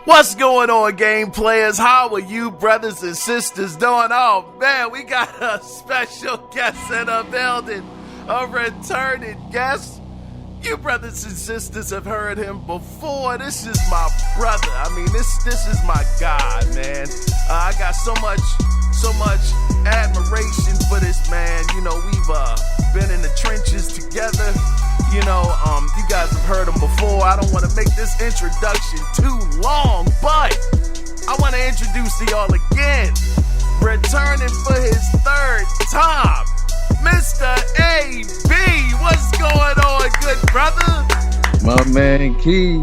What's going on, game players? How are you, brothers and sisters, doing? Oh, man, we got a special guest in the building, a returning guest. You brothers and sisters have heard him before. This is my brother. I mean, this is my guy, man. I got so much admiration for this man. You know, we've been in the trenches together. You know, you guys have heard him before. I don't want to make this introduction too long, but I want to introduce to y'all again, returning for his third time, Mr. AB. What's going on, good brother? My man, Key.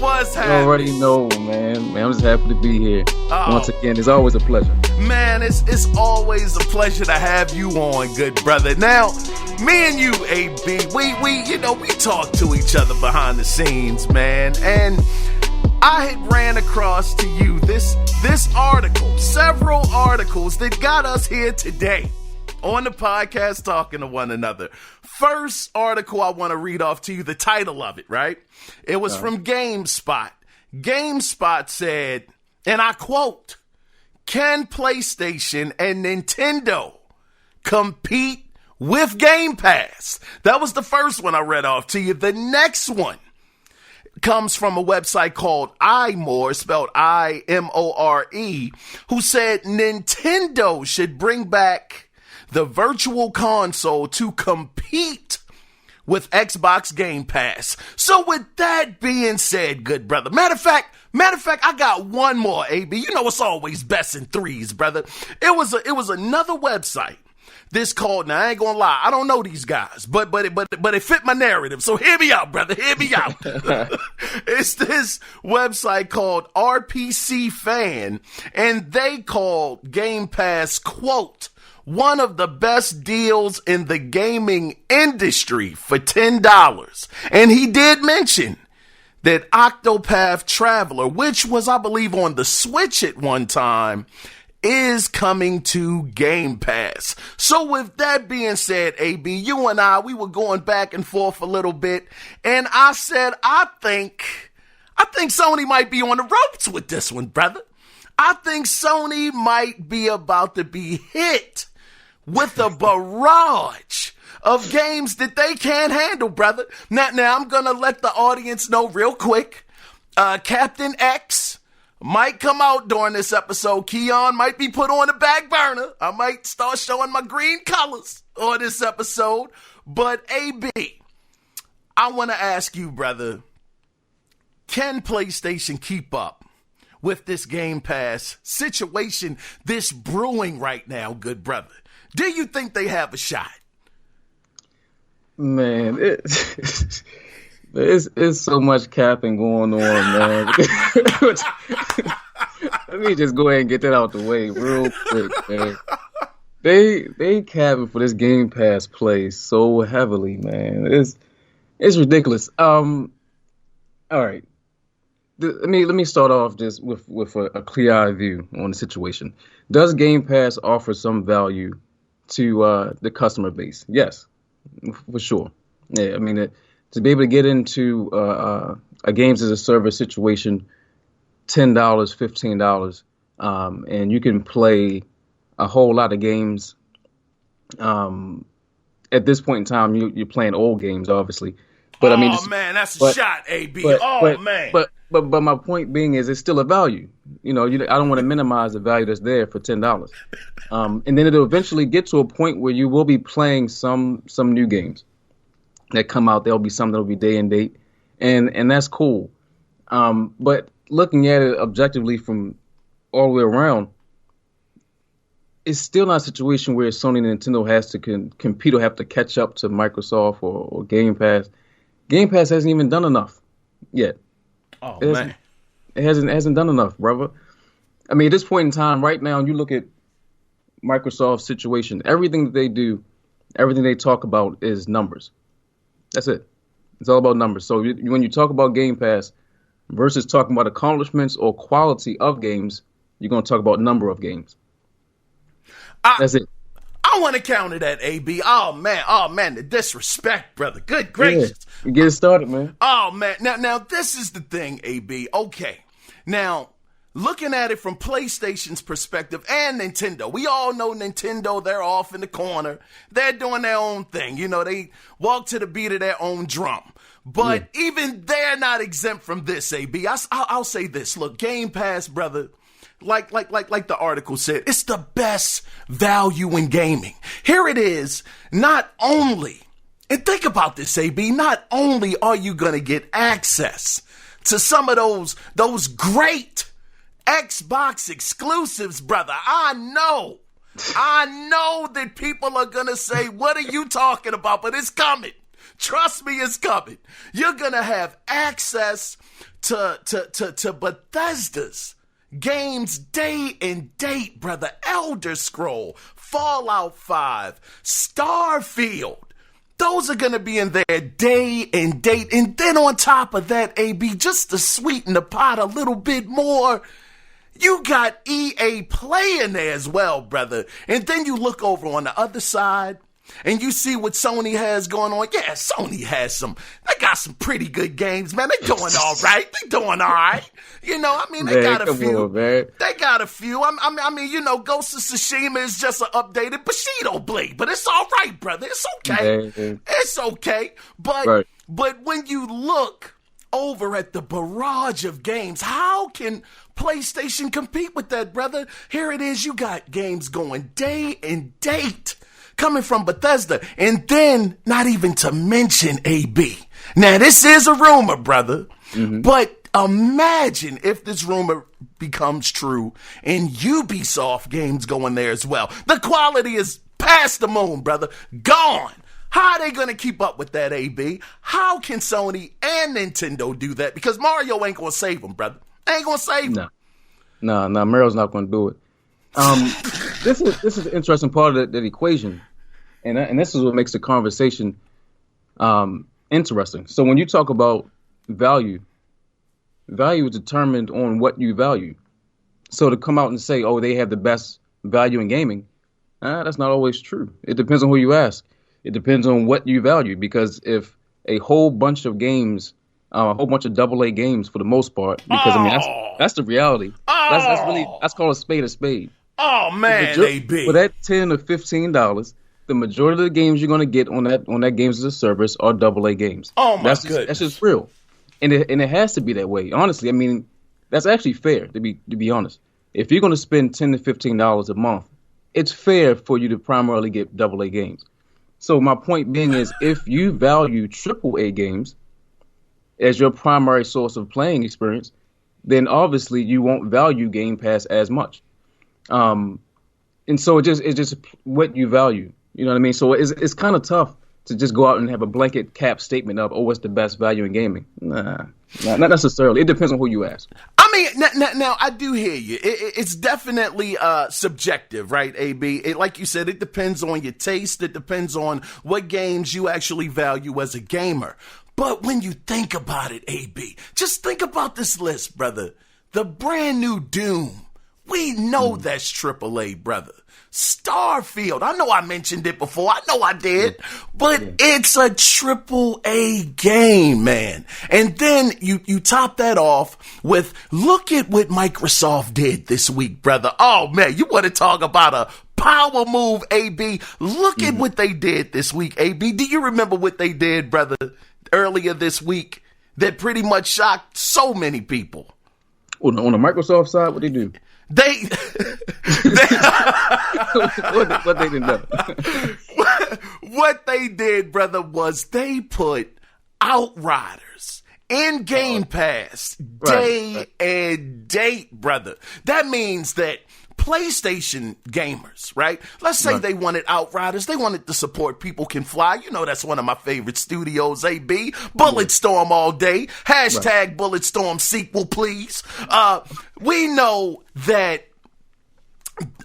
What's happening? You already know, man. I'm just happy to be here. Once again, it's always a pleasure. Man, it's always a pleasure to have you on, good brother. Now, me and you, AB, we talk to each other behind the scenes, man. And I had ran across to you this article, several articles that got us here today on the podcast talking to one another. First article I want to read off to you, the title of it, right? It was from GameSpot. GameSpot said, and I quote, "Can PlayStation and Nintendo compete with Game Pass?" That was the first one I read off to you. The next one comes from a website called iMore, spelled IMORE, who said Nintendo should bring back the virtual console to compete with Xbox Game Pass. So with that being said, good brother, matter of fact, I got one more, AB. You know it's always best in threes, brother. It was another website. This called, now I ain't gonna lie, I don't know these guys, but it fit my narrative. So hear me out, brother, hear me out. It's this website called RPC Fan, and they called Game Pass, quote, "one of the best deals in the gaming industry for $10. And he did mention that Octopath Traveler, which was, I believe, on the Switch at one time, is coming to Game Pass. So with that being said, AB, you and we were going back and forth a little bit, and I said, I think Sony might be on the ropes with this one, brother. I think Sony might be about to be hit with a barrage of games that they can't handle, brother. Now I'm going to let the audience know real quick. Captain X might come out during this episode. Kiaun might be put on the back burner. I might start showing my green colors on this episode. But AB, I want to ask you, brother, can PlayStation keep up with this Game Pass situation, this brewing right now, good brother? Do you think they have a shot? Man, it's so much capping going on, man. Let me just go ahead and get that out the way real quick, man. They capping for this Game Pass play so heavily, man. It's ridiculous. All right. Let me start off just with a clear-eyed view on the situation. Does Game Pass offer some value to the customer base? Yes, for sure. Yeah, I mean, to be able to get into a games as a service situation, $10, $15, and you can play a whole lot of games. At this point in time, you're playing old games, obviously. But I mean, man, that's a shot, AB. Man. But my point being is it's still a value. You know, I don't want to minimize the value that's there for $10. And then it'll eventually get to a point where you will be playing some new games that come out. There'll be some that'll be day and date, and that's cool. But looking at it objectively from all the way around, it's still not a situation where Sony and Nintendo has to compete or have to catch up to Microsoft or Game Pass. Game Pass hasn't even done enough yet. Oh, man. It hasn't done enough, brother. I mean, at this point in time, right now, you look at Microsoft's situation, everything that they do, everything they talk about is numbers. That's it. It's all about numbers. So when you talk about Game Pass versus talking about accomplishments or quality of games, you're going to talk about number of games. That's it. I want to counter that, AB. Oh man, the disrespect, brother. Good gracious. Yeah. Get it started, man. Oh man. Now this is the thing, AB. Okay. Now, looking at it from PlayStation's perspective and Nintendo, we all know Nintendo, they're off in the corner. They're doing their own thing. You know, they walk to the beat of their own drum. But even they're not exempt from this, AB. I'll say this. Look, Game Pass, brother, like the article said, it's the best value in gaming. Here it is, not only, and think about this, AB, not only are you going to get access to some of those great Xbox exclusives, brother. I know that people are going to say, what are you talking about? But it's coming. Trust me, it's coming. You're going to have access to Bethesda's games day and date, brother. Elder Scroll, Fallout 5, Starfield. Those are going to be in there day and date. And then on top of that, AB, just to sweeten the pot a little bit more, you got EA Play in there as well, brother. And then you look over on the other side and you see what Sony has going on. Yeah, Sony has they got some pretty good games, man. They doing all right. They doing all right. You know, I mean, they got a few. They got a few. I mean, you know, Ghost of Tsushima is just an updated Bushido Blade, but it's all right, brother. It's okay. It's okay. But when you look over at the barrage of games, how can PlayStation compete with that, brother? Here it is. You got games going day and date coming from Bethesda. And then not even to mention AB. Now, this is a rumor, brother. But imagine if this rumor becomes true and Ubisoft games going there as well. The quality is past the moon, brother. Gone. How are they going to keep up with that, AB? How can Sony and Nintendo do that? Because Mario ain't going to save them, brother. Ain't going to save them. No, Mario's not going to do it. This is an interesting part of that equation. And this is what makes the conversation interesting. So when you talk about value is determined on what you value. So to come out and say, oh, they have the best value in gaming, that's not always true. It depends on who you ask. It depends on what you value. Because if a whole bunch of games, a whole bunch of AA games for the most part, because I mean that's the reality. That's called a spade a spade. Oh man, AB. For that $10 or $15. The majority of the games you're going to get on that games as a service are AA games. Oh my goodness. That's just real, and it has to be that way. Honestly, I mean that's actually fair to be honest. If you're going to spend $10 to $15 a month, it's fair for you to primarily get AA games. So my point being is, if you value AAA games as your primary source of playing experience, then obviously you won't value Game Pass as much. And so it's just what you value. You know what I mean? So it's kind of tough to just go out and have a blanket cap statement of, oh, what's the best value in gaming? Nah, not necessarily. It depends on who you ask. I mean, now I do hear you. It's definitely subjective, right, AB? Like you said, it depends on your taste. It depends on what games you actually value as a gamer. But when you think about it, AB, just think about this list, brother. The brand new Doom. We know that's AAA, brother. Starfield. I know I mentioned it before. I know I did. But it's a AAA game, man. And then you top that off with, look at what Microsoft did this week, brother. Oh, man, you want to talk about a power move, AB? Look at what they did this week, AB. Do you remember what they did, brother, earlier this week that pretty much shocked so many people? On the Microsoft side, what they do? What they did know. What they did, brother, was they put Outriders in Game Pass day and date, brother. That means that PlayStation gamers, right? Let's say they wanted Outriders. They wanted to support People Can Fly. You know, that's one of my favorite studios, AB. Bulletstorm all day. Hashtag Bulletstorm sequel, please. We know that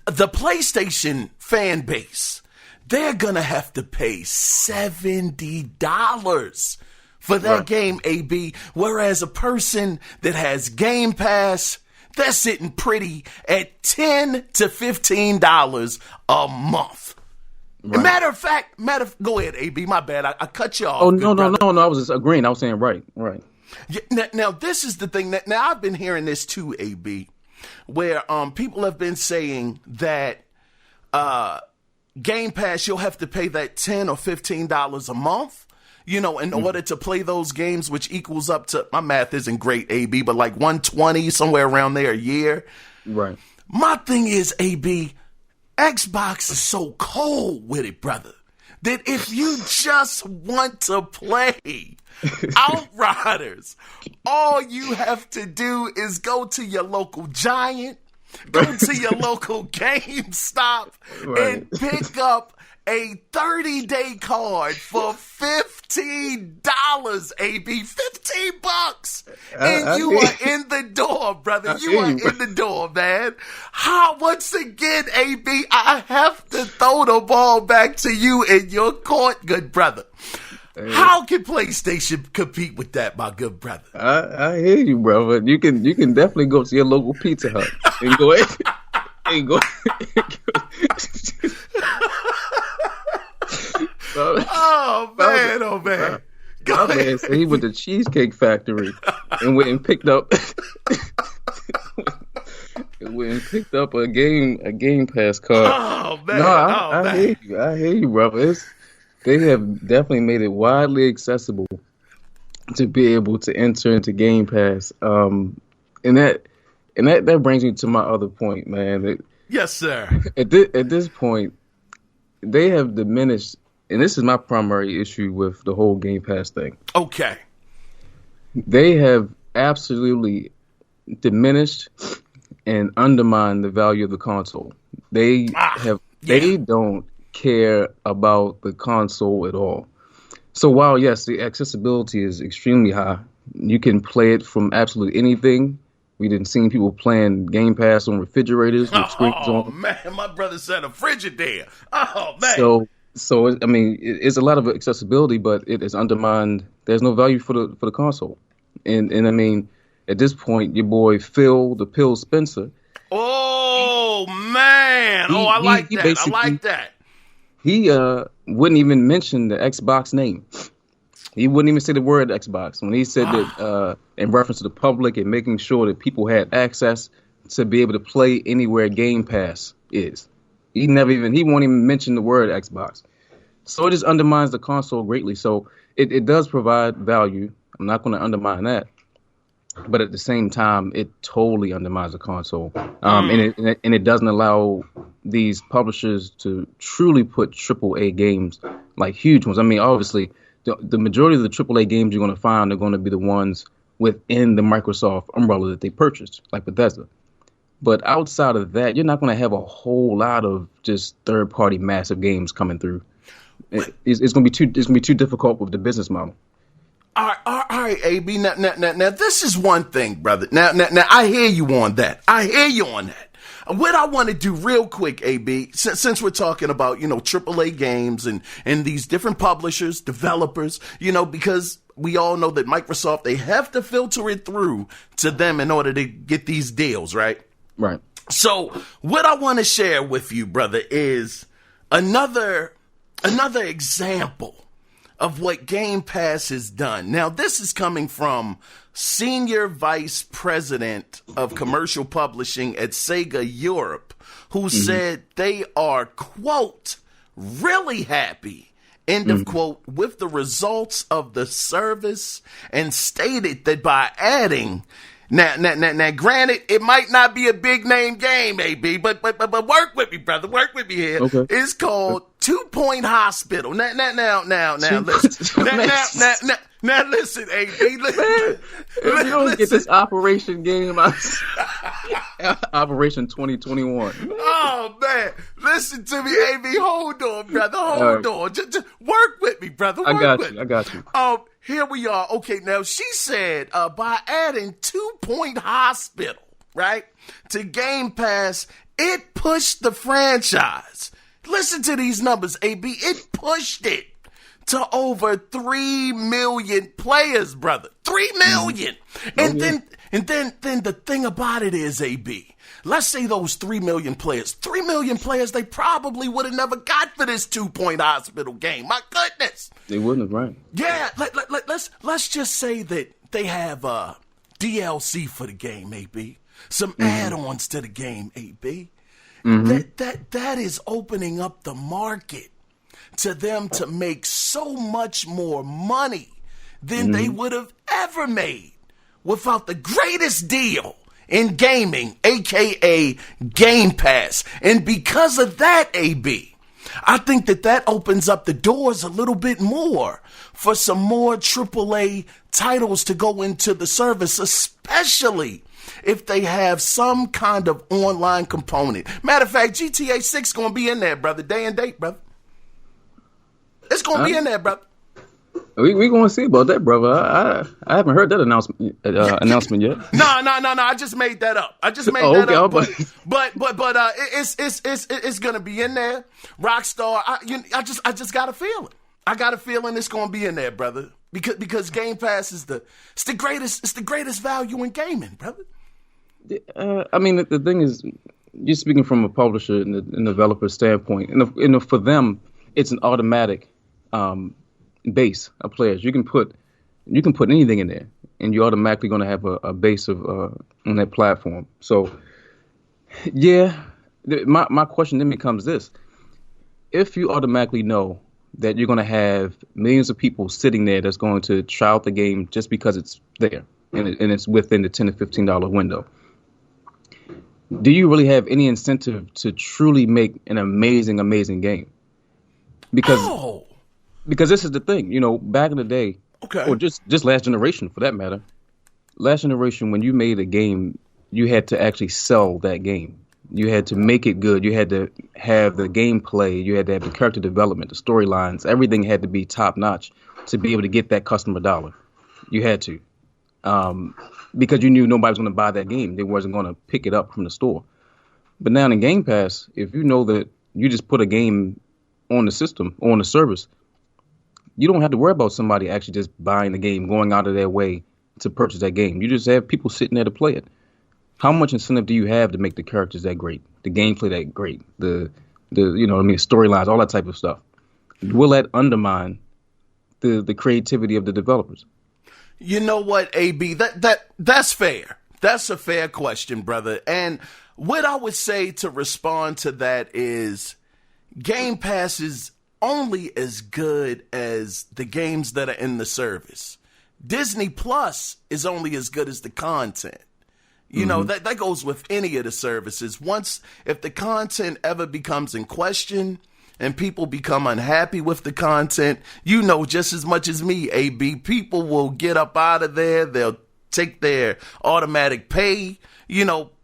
the PlayStation fan base, they're going to have to pay $70 for that game, AB. Whereas a person that has Game Pass, they're sitting pretty at $10 to $15 a month. Right. Matter of go ahead, AB. My bad. I cut you off. Oh, no. I was just agreeing. I was saying right. Yeah, now this is the thing that now I've been hearing this too, AB, where people have been saying that Game Pass, you'll have to pay that $10 or $15 a month, in order to play those games, which equals up to, my math isn't great, AB, but like 120, somewhere around there a year. Right. My thing is, AB, Xbox is so cold with it, brother, that if you just want to play Outriders, all you have to do is go to your local Giant, go to your local GameStop, and pick up a 30-day card for $15, AB. $15. And you are in the door, brother. You are in the door, man. Once again, AB, I have to throw the ball back to you in your court, good brother. How can PlayStation compete with that, my good brother? I hear you, bro. But you can definitely go to your local Pizza Hut and go and go. Oh man! My man said he went to Cheesecake Factory and went and picked up a Game Pass card. Oh man! No, I hear you, brother. They have definitely made it widely accessible to be able to enter into Game Pass. And that brings me to my other point, man. Yes, sir. At this point, they have diminished, and this is my primary issue with the whole Game Pass thing. Okay. They have absolutely diminished and undermined the value of the console. They don't care about the console at all. So while yes, the accessibility is extremely high, you can play it from absolutely anything. We didn't see people playing Game Pass on refrigerators with screens on. Oh man, my brother said a Frigidaire. Oh man. So I mean, it's a lot of accessibility, but it is undermined. There's no value for the console, and I mean, at this point, your boy Phil the Pill Spencer. Oh man! I like that. He wouldn't even mention the Xbox name. He wouldn't even say the word Xbox when he said that in reference to the public and making sure that people had access to be able to play anywhere Game Pass is. He won't even mention the word Xbox. So it just undermines the console greatly. So it does provide value. I'm not going to undermine that. But at the same time, it totally undermines the console. And it doesn't allow these publishers to truly put AAA games, like huge ones. I mean, obviously, the majority of the AAA games you're going to find are going to be the ones within the Microsoft umbrella that they purchased, like Bethesda. But outside of that, you're not going to have a whole lot of just third-party massive games coming through. It's going to be too difficult with the business model. All right, AB. Now, this is one thing, brother. Now, I hear you on that. What I want to do real quick, AB, since we're talking about, AAA games and these different publishers, developers, because we all know that Microsoft, they have to filter it through to them in order to get these deals, right? Right. So what I want to share with you, brother, is another example of what Game Pass has done. Now, this is coming from Senior Vice President of Commercial Publishing at Sega Europe, who said they are, quote, really happy, end of quote, with the results of the service, and stated that by adding, now, granted, it might not be a big name game, AB, but work with me, brother. Work with me here. Okay. It's called 2 Point Hospital. Now, listen. Now, listen, AB. Man, you don't get this Operation game out. Operation 2021. Oh, man. Listen to me, AB. Hold on, brother. Hold on. Just work with me, brother. I got you. Here we are. Okay, now she said by adding 2 Point Hospital, right, to Game Pass, it pushed the franchise. Listen to these numbers, AB. It pushed it to over 3 million players, brother. 3 million. And And then the thing about it is, AB, let's say those 3 million players, they probably would have never got for this 2-point hospital game. My goodness. They wouldn't have, right? Yeah, let's just say that they have DLC for the game, AB. Some add-ons to the game, AB. That is opening up the market to them to make so much more money than they would have ever made without the greatest deal in gaming, aka Game Pass. And because of that, AB, I think that opens up the doors a little bit more for some more AAA titles to go into the service, especially if they have some kind of online component. Matter of fact, GTA 6 going to be in there, brother. Day and date, brother. It's going to be in there, brother. We going to see about that, brother. I haven't heard that announcement yet. No. I just made that up. But it's going to be in there. Rockstar. I just got a feeling. I got a feeling it's going to be in there, brother. Because Game Pass is the greatest value in gaming, brother. I mean, the thing is, you're speaking from a publisher and developer standpoint, and for them, it's an automatic base of players. You can put anything in there, and you're automatically going to have a base of on that platform. So, yeah, my question then becomes this: if you automatically know that you're going to have millions of people sitting there that's going to try out the game just because it's there and it's within the $10 to $15 window, do you really have any incentive to truly make an amazing game? Because this is the thing, back in the day, or just last generation for that matter, when you made a game, you had to actually sell that game. You had to make it good. You had to have the gameplay. You had to have the character development, the storylines. Everything had to be top notch to be able to get that customer dollar. You had to, because you knew nobody was going to buy that game. They wasn't going to pick it up from the store. But now in Game Pass, if you know that you just put a game on the system, on the service, you don't have to worry about somebody actually just buying the game, going out of their way to purchase that game. You just have people sitting there to play it. How much incentive do you have to make the characters that great, the gameplay that great, the storylines, all that type of stuff? Will that undermine the creativity of the developers? You know what, AB? That's fair. That's a fair question, brother. And what I would say to respond to that is Game Pass is only as good as the games that are in the service. Disney Plus is only as good as the content. You know, that goes with any of the services. If the content ever becomes in question and people become unhappy with the content, just as much as me, AB, people will get up out of there. They'll take their automatic pay,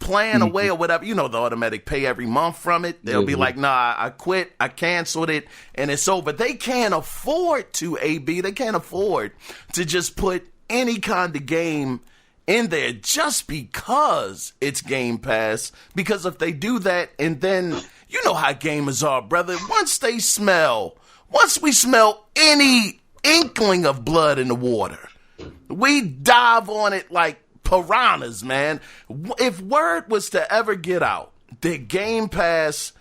plan away or whatever. The automatic pay every month from it. They'll be like, nah, I quit. I canceled it and it's over. They can't afford to, AB. They can't afford to just put any kind of game in there just because it's Game Pass. Because if they do that, and then you know how gamers are, brother. Once we smell any inkling of blood in the water, we dive on it like piranhas, man. If word was to ever get out that Game Pass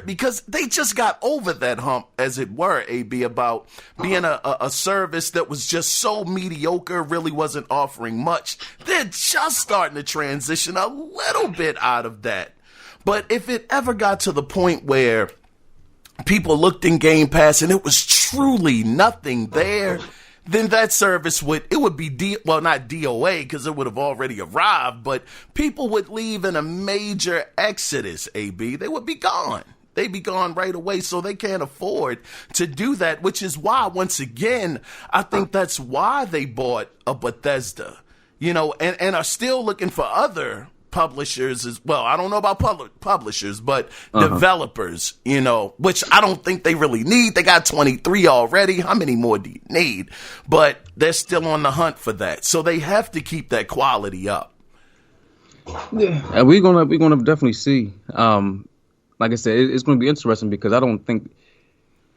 because they just got over that hump, as it were, AB, about being a service that was just so mediocre, really wasn't offering much. They're just starting to transition a little bit out of that. But if it ever got to the point where people looked in Game Pass and it was truly nothing there, then that service would be not DOA because it would have already arrived, but people would leave in a major exodus, AB. They would be gone. They'd be gone right away, so they can't afford to do that, which is why, once again, I think that's why they bought a Bethesda, and are still looking for other publishers as well. I don't know about publishers, but developers, which I don't think they really need. They got 23 already. How many more do you need? But they're still on the hunt for that. So they have to keep that quality up. Yeah, and we're gonna definitely see. Like I said, it's gonna be interesting because I don't think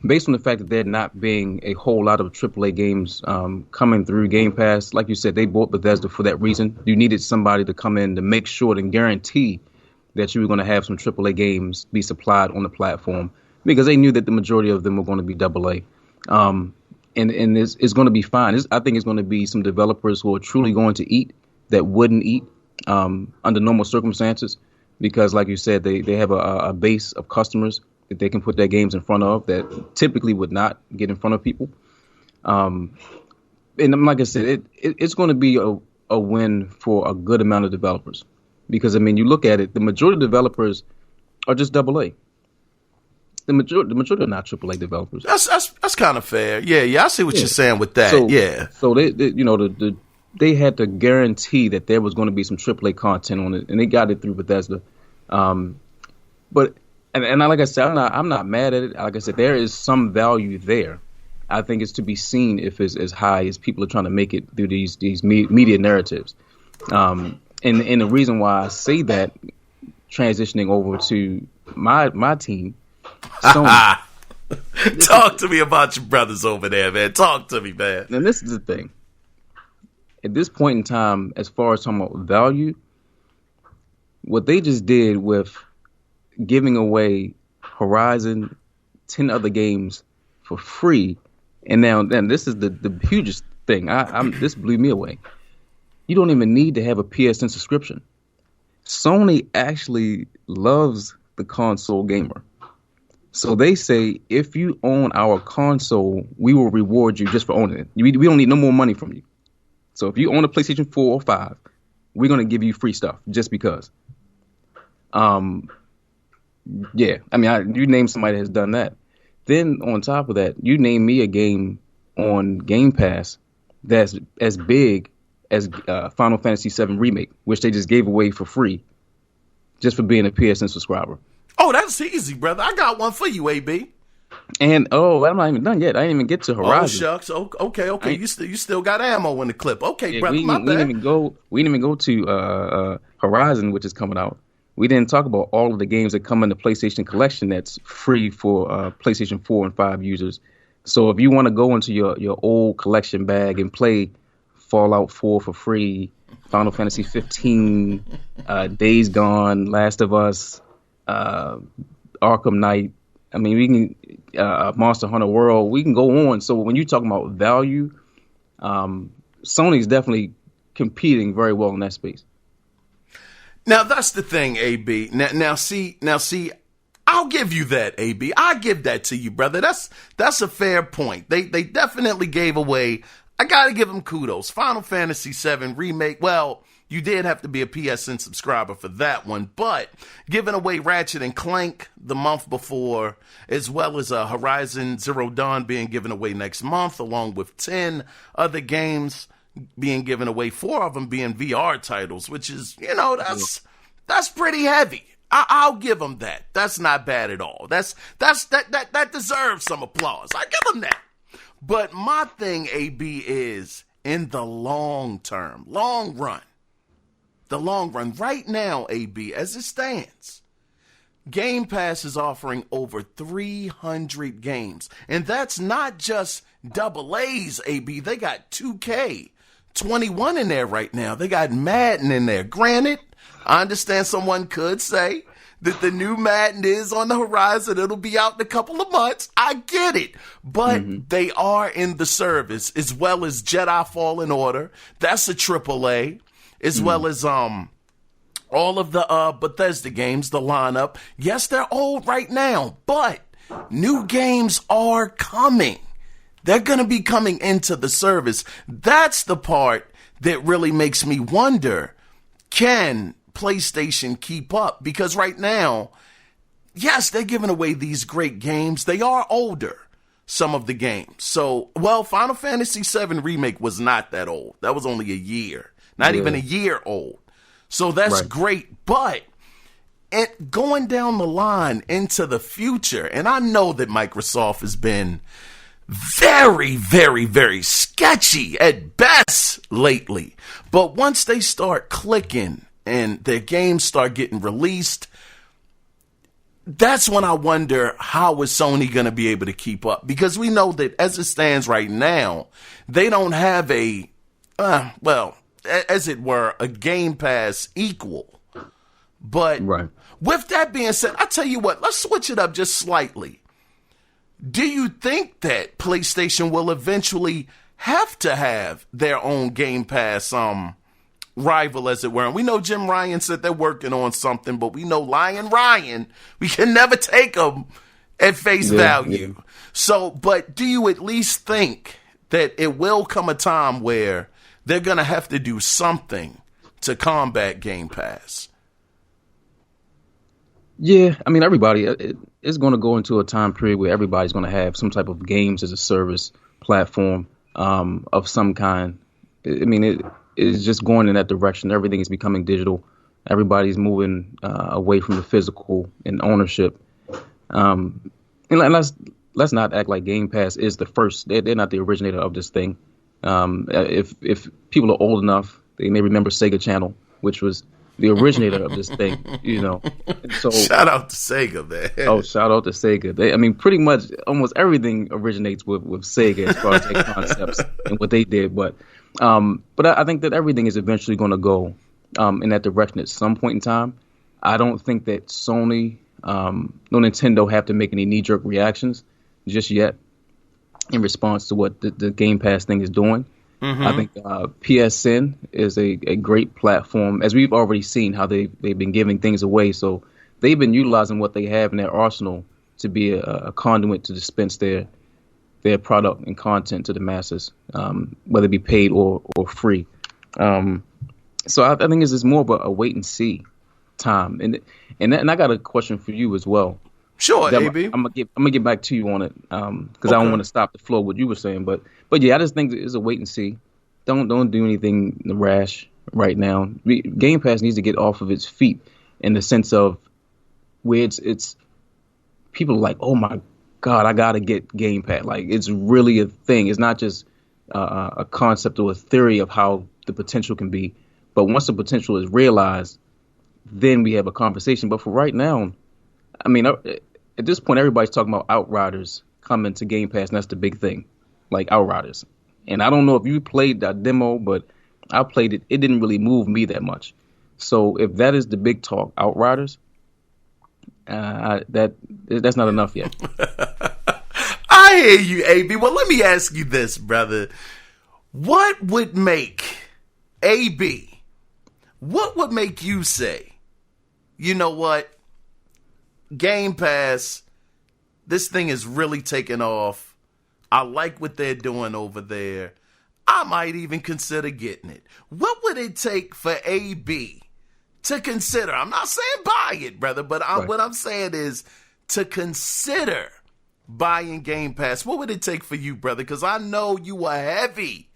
based on the fact that there not being a whole lot of AAA games coming through Game Pass, like you said, they bought Bethesda for that reason. You needed somebody to come in to make sure and guarantee that you were going to have some AAA games be supplied on the platform, because they knew that the majority of them were going to be AA. And it's going to be fine. I think it's going to be some developers who are truly going to eat that wouldn't eat under normal circumstances, because, like you said, they have a base of customers that they can put their games in front of that typically would not get in front of people. And like I said, it's going to be a win for a good amount of developers, because, I mean, you look at it, the majority of developers are just AA. The majority are not AAA developers. That's kind of fair. Yeah, I see what you're saying with that. So they had to guarantee that there was going to be some AAA content on it, and they got it through Bethesda. But like I said, I'm not mad at it. Like I said, there is some value there. I think it's to be seen if it's as high as people are trying to make it through these media narratives. And the reason why I say that, transitioning over to my team, Sony. Talk to me about your brothers over there, man. Talk to me, man. And this is the thing. At this point in time, as far as talking about value, what they just did with giving away Horizon, 10 other games for free, and this is the hugest thing. This blew me away. You don't even need to have a PSN subscription. Sony actually loves the console gamer. So they say, if you own our console, we will reward you just for owning it. We don't need no more money from you. So if you own a PlayStation 4 or 5, we're going to give you free stuff just because. Yeah, I mean, you name somebody that has done that. Then on top of that, you name me a game on Game Pass that's as big as Final Fantasy VII Remake, which they just gave away for free just for being a PSN subscriber. Oh, that's easy, brother. I got one for you, AB. And I'm not even done yet. I didn't even get to Horizon. Oh shucks. Okay. You still got ammo in the clip. Okay, yeah, brother. We didn't even go to Horizon, which is coming out. We didn't talk about all of the games that come in the PlayStation Collection that's free for PlayStation 4 and 5 users. So if you want to go into your old collection bag and play Fallout 4 for free, Final Fantasy 15, Days Gone, Last of Us, Arkham Knight, I mean, we can Monster Hunter World. We can go on. So when you're talking about value, Sony's definitely competing very well in that space. Now that's the thing, AB. Now see, I'll give you that, AB. I give that to you, brother. That's a fair point. They definitely gave away. I gotta give them kudos. Final Fantasy VII Remake. Well, you did have to be a PSN subscriber for that one, but giving away Ratchet and Clank the month before, as well as Horizon Zero Dawn being given away next month, along with 10 other games being given away, 4 of them being VR titles, which is, that's pretty heavy. I'll give them that. That's not bad at all. That deserves some applause. I give them that. But my thing, AB, is in the long term, long run. The long run. Right now, AB, as it stands, Game Pass is offering over 300 games. And that's not just double A's, AB. They got 2K21 in there right now. They got Madden in there. Granted, I understand someone could say that the new Madden is on the horizon. It'll be out in a couple of months. I get it. But they are in the service, as well as Jedi Fallen Order. That's a AAA. As well as all of the Bethesda games, the lineup. Yes, they're old right now, but new games are coming. They're going to be coming into the service. That's the part that really makes me wonder, can PlayStation keep up? Because right now, yes, they're giving away these great games. They are older, some of the games. So, Final Fantasy VII Remake was not that old. That was only a year. Not even a year old. So that's great. But going down the line into the future, and I know that Microsoft has been very, very, very sketchy at best lately. But once they start clicking and their games start getting released, that's when I wonder, how is Sony going to be able to keep up? Because we know that as it stands right now, they don't have as it were, a Game Pass equal. But Right. with that being said, I tell you what, let's switch it up just slightly. Do you think that PlayStation will eventually have to have their own Game Pass rival, as it were? And we know Jim Ryan said they're working on something, but we know Ryan, we can never take him at face value. Yeah. So, but do you at least think that it will come a time where they're going to have to do something to combat Game Pass? Yeah, I mean, everybody is going to go into a time period where everybody's going to have some type of games as a service platform of some kind. I mean, it's just going in that direction. Everything is becoming digital. Everybody's moving away from the physical and ownership. And let's not act like Game Pass is the first. They're not the originator of this thing. If people are old enough, they may remember Sega Channel, which was the originator of this thing, you know. So shout out to Sega, man. Oh, shout out to Sega. Pretty much almost everything originates with Sega as far as their concepts and what they did. But I think that everything is eventually going to go in that direction at some point in time. I don't think that Sony, no Nintendo have to make any knee-jerk reactions just yet in response to what the Game Pass thing is doing. Mm-hmm. I think PSN is a great platform, as we've already seen how they've been giving things away. So they've been utilizing what they have in their arsenal to be a conduit to dispense their product and content to the masses, whether it be paid or free. So I think it's just more of a wait and see time. And I got a question for you as well. Sure, AB. I'm gonna get back to you on it because I don't want to stop the flow of what you were saying, but yeah, I just think it's a wait and see. Don't do anything rash right now. Game Pass needs to get off of its feet in the sense of where it's people are like, oh my God, I gotta get Game Pass. Like, it's really a thing. It's not just a concept or a theory of how the potential can be, but once the potential is realized, then we have a conversation. But for right now, I mean, at this point, everybody's talking about Outriders coming to Game Pass, and that's the big thing, like Outriders. And I don't know if you played that demo, but I played it. It didn't really move me that much. So if that is the big talk, Outriders, that's not enough yet. I hear you, AB. Well, let me ask you this, brother. What would make AB, what would make you say, you know what? Game Pass, this thing is really taking off. I like what they're doing over there. I might even consider getting it. What would it take for AB to consider? I'm not saying buy it, brother, but Right. What I'm saying is to consider buying Game Pass. What would it take for you, brother? Because I know you are heavy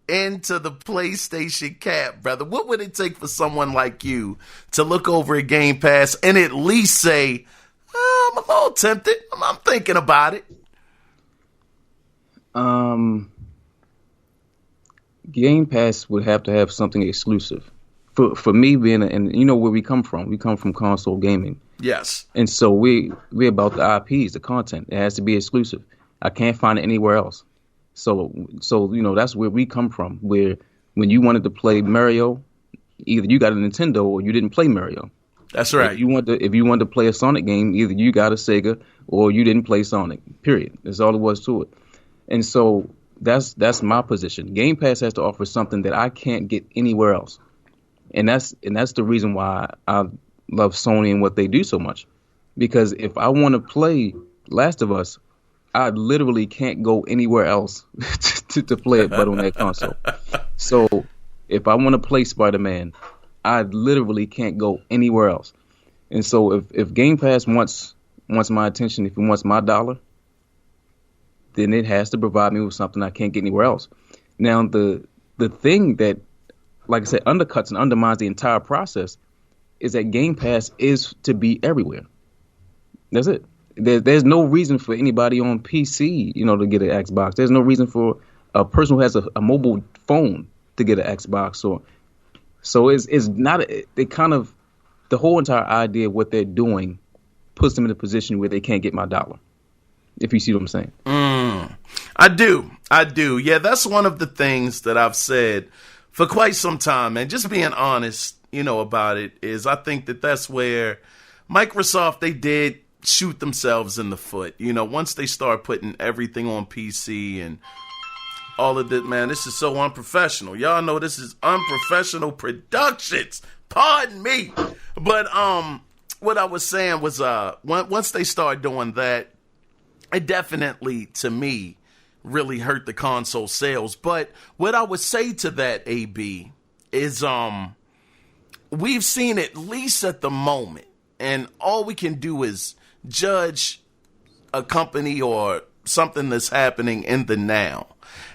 into the PlayStation cap, brother. What would it take for someone like you to look over at Game Pass and at least say, I'm a little tempted. I'm thinking about it. Game Pass would have to have something exclusive. For me being, and you know where we come from. We come from console gaming. Yes. And so we're about the IPs, the content. It has to be exclusive. I can't find it anywhere else. So you know, that's where we come from. Where when you wanted to play Mario, either you got a Nintendo or you didn't play Mario. That's right. If you wanted to play a Sonic game, either you got a Sega or you didn't play Sonic. Period. That's all there was to it. And so that's my position. Game Pass has to offer something that I can't get anywhere else. And that's the reason why I love Sony and what they do so much. Because if I want to play Last of Us, I literally can't go anywhere else to play it but on that console. So if I want to play Spider-Man, I literally can't go anywhere else. And so if Game Pass wants my attention, if it wants my dollar, then it has to provide me with something I can't get anywhere else. Now, the thing that, like I said, undercuts and undermines the entire process is that Game Pass is to be everywhere. That's it. There's no reason for anybody on PC, you know, to get an Xbox. There's no reason for a person who has a mobile phone to get an Xbox. So it's not. They kind of, the whole entire idea of what they're doing puts them in a position where they can't get my dollar. If you see what I'm saying. I do. Yeah, that's one of the things that I've said for quite some time, and just being honest, about it, is I think that that's where Microsoft, they did shoot themselves in the foot. Once they start putting everything on PC and all of that, man, this is so unprofessional. Y'all know this is unprofessional productions. Pardon me. But what I was saying was once they start doing that, it definitely, to me, really hurt the console sales. But what I would say to that, AB, is we've seen, at least at the moment, and all we can do is judge a company or something that's happening in the now.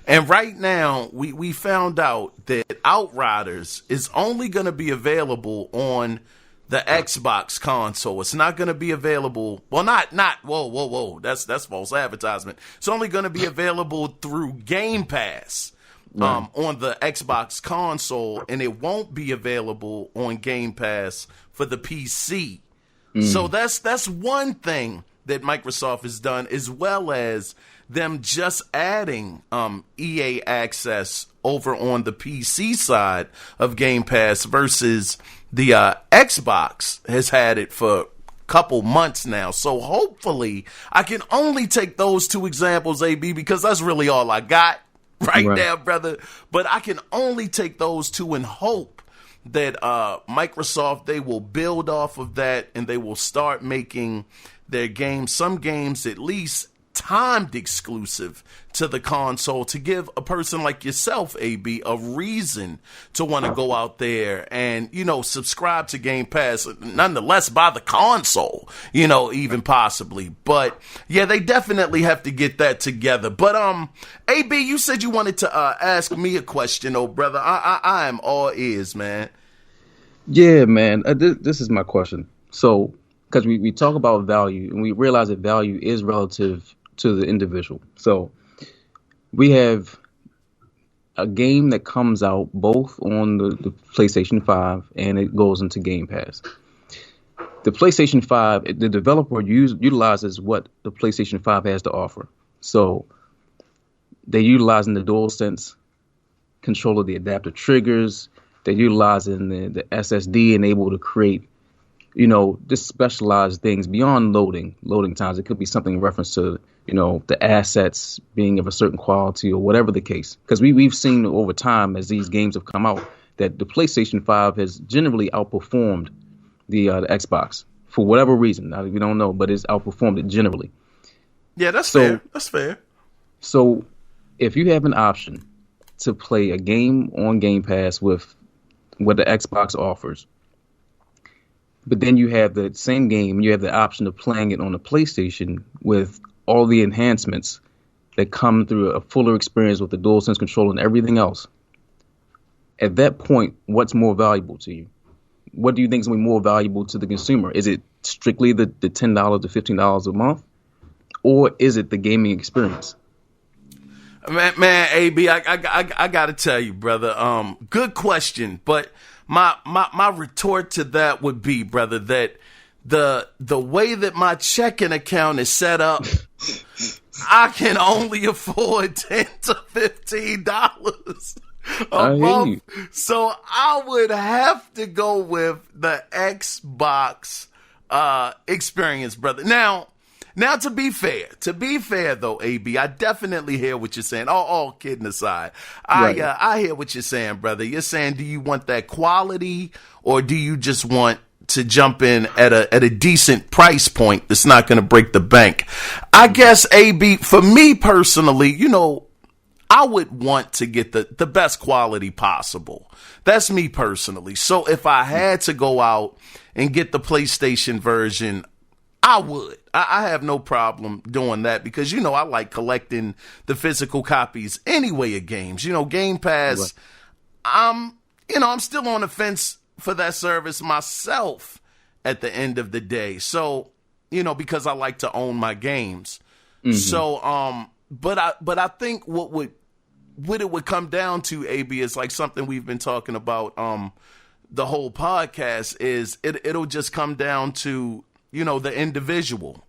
And right now, we found out that Outriders is only going to be available on the Xbox console. It's not going to be available. Well, not. Whoa. That's false advertisement. It's only going to be available through Game Pass on the Xbox console, and it won't be available on Game Pass for the PC. So that's one thing that Microsoft has done, as well as them just adding EA access over on the PC side of Game Pass versus the Xbox has had it for a couple months now. So hopefully I can only take those two examples, AB, because that's really all I got right now, brother. But I can only take those two and hope that Microsoft, they will build off of that and they will start making their games, some games at least, timed exclusive to the console, to give a person like yourself, AB, a reason to want to go out there and, subscribe to Game Pass, nonetheless buy the console, even possibly. But yeah, they definitely have to get that together. But AB, you said you wanted to ask me a question, brother. I am all ears, man. Yeah, man. This is my question. So, because we talk about value, and we realize that value is relative to the individual. So we have a game that comes out both on the PlayStation 5 and it goes into Game Pass. The PlayStation 5, the developer utilizes what the PlayStation 5 has to offer. So they're utilizing the DualSense controller, the adaptive triggers. They're utilizing the SSD and able to create just specialized things beyond loading times. It could be something in reference to, the assets being of a certain quality or whatever the case. Because we've seen over time, as these games have come out, that the PlayStation 5 has generally outperformed the Xbox for whatever reason. Now, we don't know, but it's outperformed it generally. Yeah, that's fair. That's fair. So if you have an option to play a game on Game Pass with what the Xbox offers, but then you have the same game, you have the option of playing it on the PlayStation with all the enhancements that come through a fuller experience with the DualSense controller and everything else. At that point, what's more valuable to you? What do you think is going to be more valuable to the consumer? Is it strictly the $10 to $15 a month? Or is it the gaming experience? Man, AB, I got to tell you, brother, good question, but my retort to that would be, brother, that the way that my checking account is set up, I can only afford $10 to $15 a month. So I would have to go with the Xbox experience, brother. Now, to be fair though, AB, I definitely hear what you're saying. All kidding aside, I hear what you're saying, brother. You're saying, do you want that quality, or do you just want to jump in at a decent price point that's not going to break the bank? I guess, AB, for me personally, I would want to get the best quality possible. That's me personally. So if I had to go out and get the PlayStation version, I would. I have no problem doing that because, I like collecting the physical copies anyway of games. Game Pass, I'm still on the fence for that service myself at the end of the day. So, because I like to own my games. Mm-hmm. So, but I think what it would come down to, AB, is like something we've been talking about the whole podcast, is it'll just come down to the individual.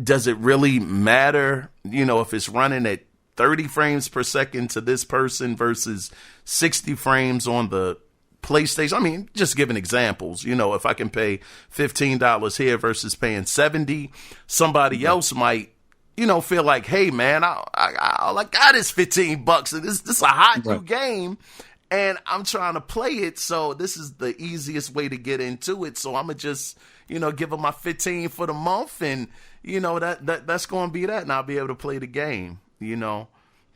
Does it really matter, if it's running at 30 frames per second to this person versus 60 frames on the PlayStation? I mean, just giving examples, if I can pay $15 here versus paying 70, somebody else might, feel like, hey man, I got this $15 and this is a hot new game and I'm trying to play it. So this is the easiest way to get into it. So I'm gonna just, give them my 15 for the month and, that's going to be that. And I'll be able to play the game,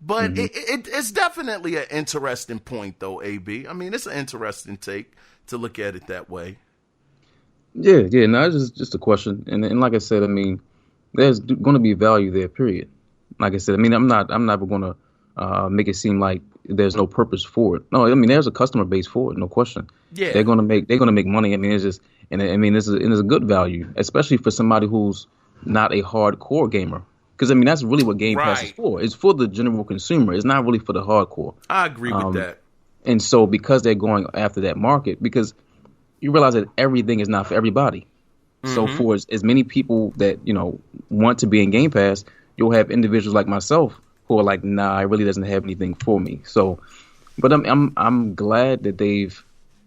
But it's definitely an interesting point, though, AB. I mean, it's an interesting take to look at it that way. Yeah. No, it's just a question, and like I said, I mean, there's going to be value there. Period. Like I said, I mean, I'm not going to make it seem like there's no purpose for it. No, I mean, there's a customer base for it, no question. Yeah, they're going to make money. I mean, it's just, and I mean, it's a good value, especially for somebody who's not a hardcore gamer. Because, I mean, that's really what Game Pass is for. It's for the general consumer. It's not really for the hardcore. I agree with that. And so because they're going after that market, because you realize that everything is not for everybody. Mm-hmm. So for as many people that, want to be in Game Pass, you'll have individuals like myself who are like, nah, it really doesn't have anything for me. So, but I'm glad that they've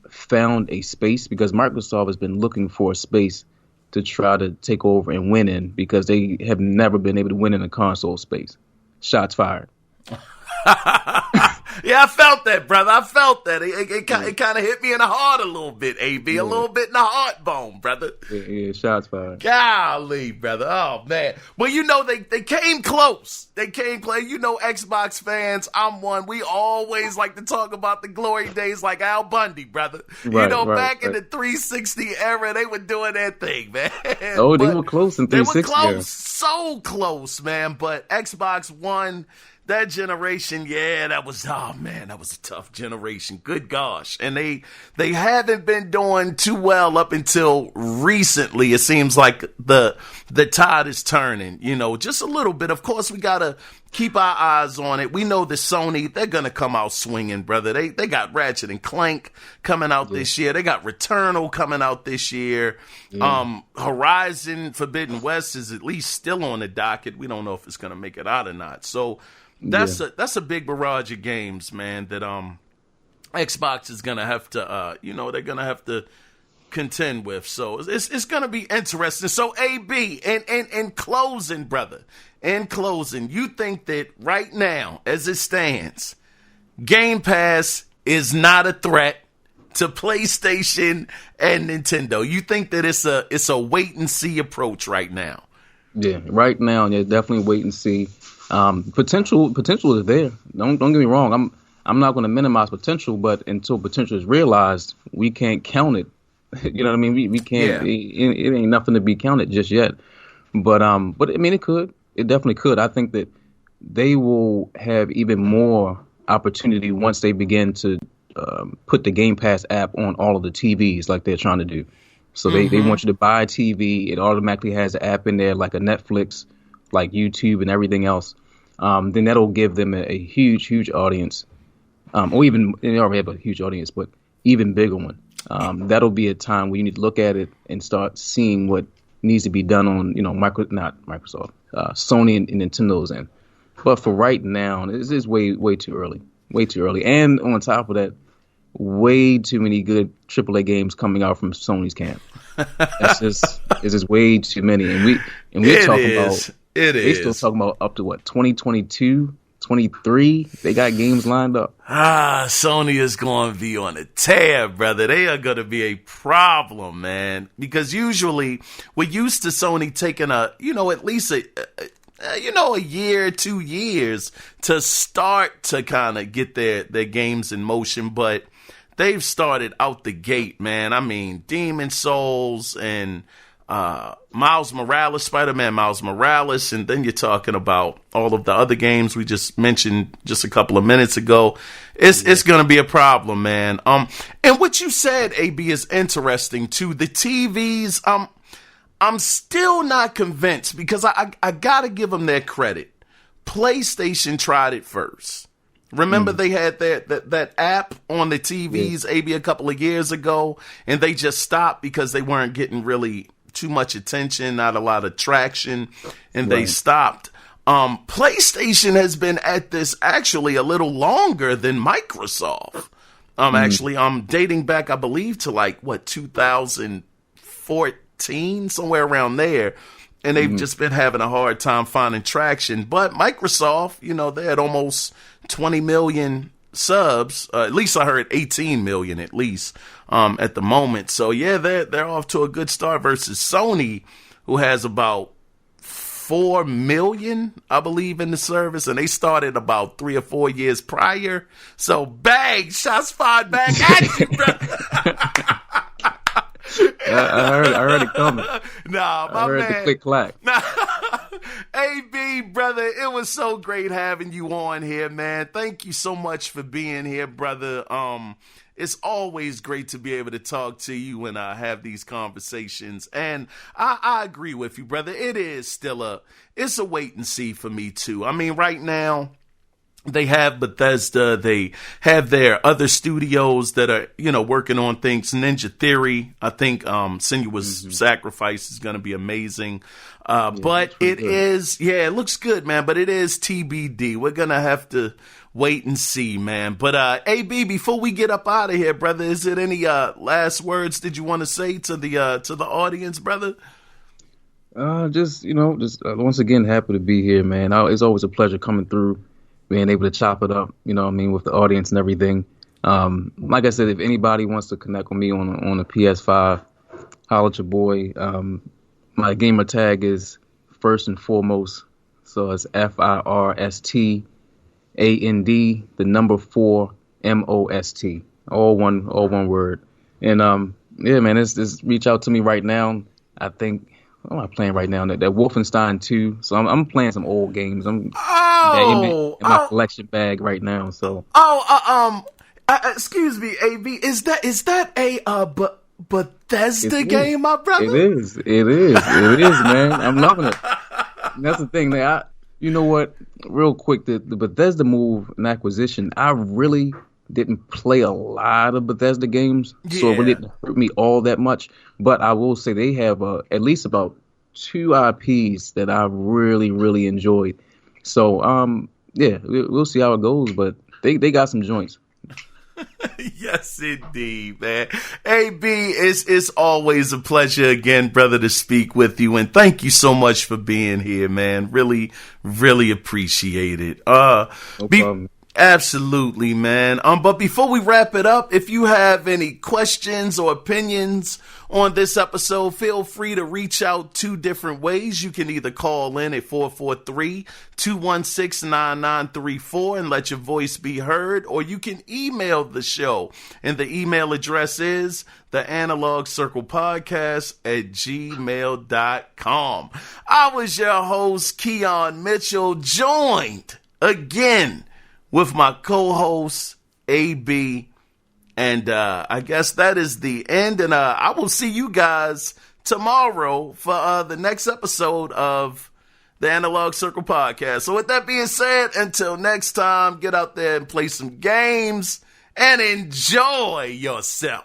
found a space, because Microsoft has been looking for a space to try to take over and win in, because they have never been able to win in the console space. Shots fired. Yeah, I felt that, brother. I felt that. It kind of hit me in the heart a little bit, AB. A little bit in the heart bone, brother. Yeah, shots fired. Golly, brother. Oh, man. Well, they came close. They came close. Xbox fans, I'm one. We always like to talk about the glory days like Al Bundy, brother. Back in the 360 era, they were doing their thing, man. Oh, they were close in 360. They were close. Yeah. So close, man. But Xbox One, that generation, that was a tough generation. Good gosh. And they haven't been doing too well up until recently. It seems like the tide is turning, just a little bit. Of course, we got to keep our eyes on it. We know that Sony, they're going to come out swinging, brother. They got Ratchet and Clank coming out this year. They got Returnal coming out this year. Yeah. Horizon Forbidden West is at least still on the docket. We don't know if it's going to make it out or not. So that's a big barrage of games, man, that Xbox is gonna have to they're gonna have to contend with. So it's gonna be interesting. So AB, in closing, brother, you think that right now, as it stands, Game Pass is not a threat to PlayStation and Nintendo? You think that it's a wait and see approach right now? Yeah, right now, definitely wait and see. Potential is there. Don't get me wrong. I'm not going to minimize potential, but until potential is realized, we can't count it. You know what I mean? We can't. Yeah. It ain't nothing to be counted just yet. But I mean, it could. It definitely could. I think that they will have even more opportunity once they begin to put the Game Pass app on all of the TVs like they're trying to do. So they want you to buy a TV. It automatically has an app in there like a Netflix, like YouTube and everything else. Then that'll give them a huge audience, or even they already have a huge audience, but even bigger one. That'll be a time where you need to look at it and start seeing what needs to be done on, Microsoft, Sony and Nintendo's end. But for right now, this is way too early. And on top of that, way too many good AAA games coming out from Sony's camp. It's just way too many, and we're talking about. They still talking about up to 2022, 23. They got games lined up. Sony is going to be on a tear, brother. They are going to be a problem, man. Because usually we're used to Sony taking at least a year, 2 years to start to kind of get their games in motion. But they've started out the gate, man. I mean, Demon Souls and Spider-Man Miles Morales, and then you're talking about all of the other games we just mentioned just a couple of minutes ago. It's going to be a problem, man. And what you said, AB, is interesting too. The TVs, I'm still not convinced, because I got to give them their credit. PlayStation tried it first. Remember they had that app on the TVs maybe a couple of years ago, and they just stopped because they weren't getting really too much attention, not a lot of traction, and they stopped. PlayStation has been at this actually a little longer than Microsoft. Actually, dating back, I believe, to 2014, somewhere around there. And they've just been having a hard time finding traction. But Microsoft, they had almost 20 million subs. At least I heard 18 million at least at the moment. So, yeah, they're off to a good start versus Sony, who has about 4 million, I believe, in the service. And they started about 3 or 4 years prior. So, bang, shots fired back at you, brother. I heard it coming. Nah, my I heard man. The click clack. AB, brother, it was so great having you on here, man. Thank you so much for being here, brother. It's always great to be able to talk to you and have these conversations. And I agree with you, brother. It is still it's a wait and see for me too. I mean, right now, they have Bethesda. They have their other studios that are, working on things. Ninja Theory, I think, Senua's Sacrifice is going to be amazing. But it is, it looks good, man. But it is TBD. We're going to have to wait and see, man. But AB, before we get up out of here, brother, is it any last words did you want to say to the audience, brother? Just once again, happy to be here, man. It's always a pleasure coming through, being able to chop it up, with the audience and everything. Like I said, if anybody wants to connect with me on a PS5, holler at your boy. My gamer tag is first and foremost, so it's FIRSTAND, the number 4 MOST, all one word. And man, just reach out to me right now. I think. What am I playing right now? That Wolfenstein 2. So I'm playing some old games. I'm in my collection bag right now. So. Excuse me, AB. Is that a Bethesda game, my brother? It is, man. I'm loving it. And that's the thing. Man, you know what? Real quick, the Bethesda move and acquisition. I really didn't play a lot of Bethesda games, so it really didn't hurt me all that much. But I will say they have at least about 2 IPs that I really, really enjoyed. So, we'll see how it goes, but they got some joints. Yes, indeed, man. AB, it's always a pleasure again, brother, to speak with you. And thank you so much for being here, man. Really, really appreciate it. No problem. Absolutely, man. But before we wrap it up, if you have any questions or opinions on this episode, feel free to reach out 2 different ways. You can either call in at 443-216-9934 and let your voice be heard, or you can email the show. And the email address is theanalogcirclepodcast@gmail.com. I was your host, Kiaun Mitchell, joined again with my co-host, AB. And I guess that is the end. And I will see you guys tomorrow for the next episode of the Analog Circle Podcast. So with that being said, until next time, get out there and play some games and enjoy yourself.